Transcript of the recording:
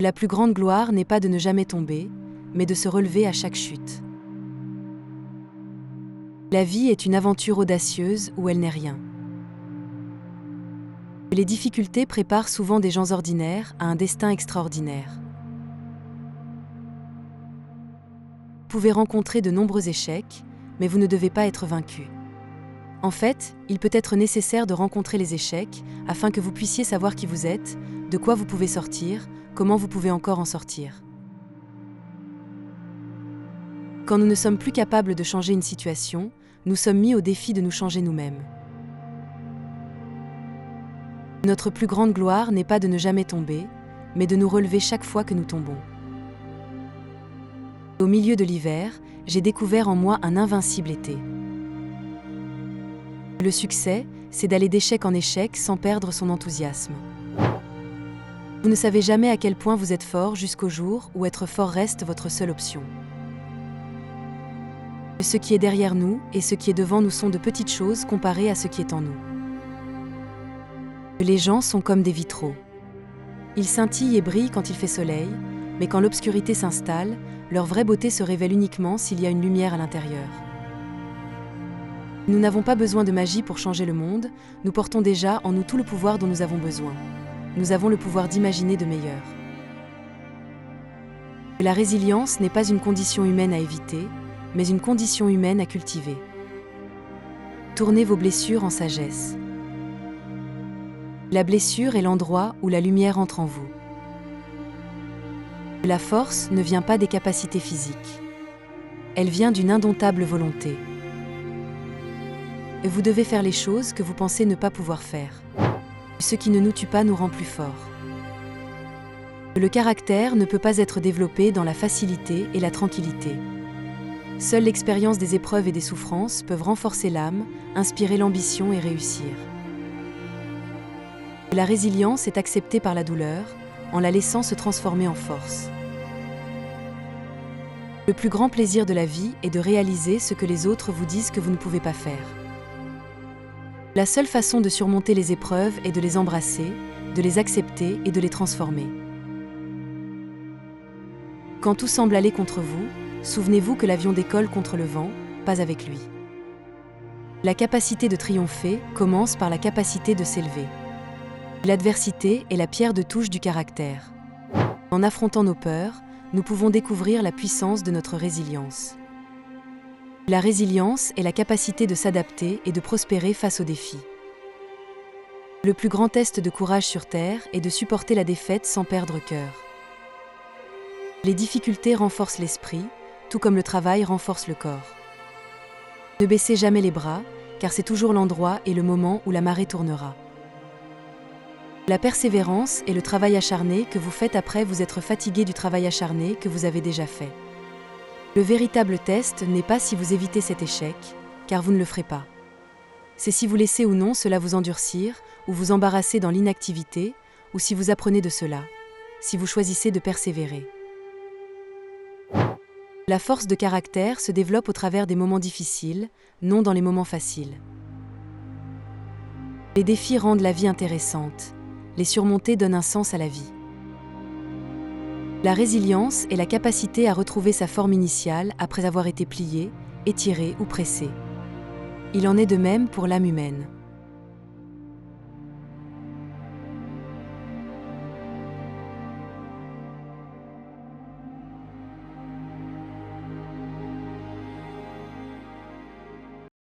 La plus grande gloire n'est pas de ne jamais tomber, mais de se relever à chaque chute. La vie est une aventure audacieuse où elle n'est rien. Les difficultés préparent souvent des gens ordinaires à un destin extraordinaire. Vous pouvez rencontrer de nombreux échecs, mais vous ne devez pas être vaincu. En fait, il peut être nécessaire de rencontrer les échecs afin que vous puissiez savoir qui vous êtes, de quoi vous pouvez sortir, comment vous pouvez encore en sortir. Quand nous ne sommes plus capables de changer une situation, nous sommes mis au défi de nous changer nous-mêmes. Notre plus grande gloire n'est pas de ne jamais tomber, mais de nous relever chaque fois que nous tombons. Au milieu de l'hiver, j'ai découvert en moi un invincible été. Le succès, c'est d'aller d'échec en échec sans perdre son enthousiasme. Vous ne savez jamais à quel point vous êtes fort jusqu'au jour où être fort reste votre seule option. Ce qui est derrière nous et ce qui est devant nous sont de petites choses comparées à ce qui est en nous. Les gens sont comme des vitraux. Ils scintillent et brillent quand il fait soleil, mais quand l'obscurité s'installe, leur vraie beauté se révèle uniquement s'il y a une lumière à l'intérieur. Nous n'avons pas besoin de magie pour changer le monde, nous portons déjà en nous tout le pouvoir dont nous avons besoin. Nous avons le pouvoir d'imaginer de meilleur. La résilience n'est pas une condition humaine à éviter, mais une condition humaine à cultiver. Tournez vos blessures en sagesse. La blessure est l'endroit où la lumière entre en vous. La force ne vient pas des capacités physiques. Elle vient d'une indomptable volonté. Vous devez faire les choses que vous pensez ne pas pouvoir faire. Ce qui ne nous tue pas nous rend plus forts. Le caractère ne peut pas être développé dans la facilité et la tranquillité. Seule l'expérience des épreuves et des souffrances peuvent renforcer l'âme, inspirer l'ambition et réussir. La résilience est acceptée par la douleur, en la laissant se transformer en force. Le plus grand plaisir de la vie est de réaliser ce que les autres vous disent que vous ne pouvez pas faire. La seule façon de surmonter les épreuves est de les embrasser, de les accepter et de les transformer. Quand tout semble aller contre vous, souvenez-vous que l'avion décolle contre le vent, pas avec lui. La capacité de triompher commence par la capacité de s'élever. L'adversité est la pierre de touche du caractère. En affrontant nos peurs, nous pouvons découvrir la puissance de notre résilience. La résilience est la capacité de s'adapter et de prospérer face aux défis. Le plus grand test de courage sur Terre est de supporter la défaite sans perdre cœur. Les difficultés renforcent l'esprit, tout comme le travail renforce le corps. Ne baissez jamais les bras, car c'est toujours l'endroit et le moment où la marée tournera. La persévérance est le travail acharné que vous faites après vous être fatigué du travail acharné que vous avez déjà fait. Le véritable test n'est pas si vous évitez cet échec, car vous ne le ferez pas. C'est si vous laissez ou non cela vous endurcir, ou vous embarrasser dans l'inactivité, ou si vous apprenez de cela, si vous choisissez de persévérer. La force de caractère se développe au travers des moments difficiles, non dans les moments faciles. Les défis rendent la vie intéressante. Les surmonter donne un sens à la vie. La résilience est la capacité à retrouver sa forme initiale après avoir été plié, étiré ou pressé. Il en est de même pour l'âme humaine.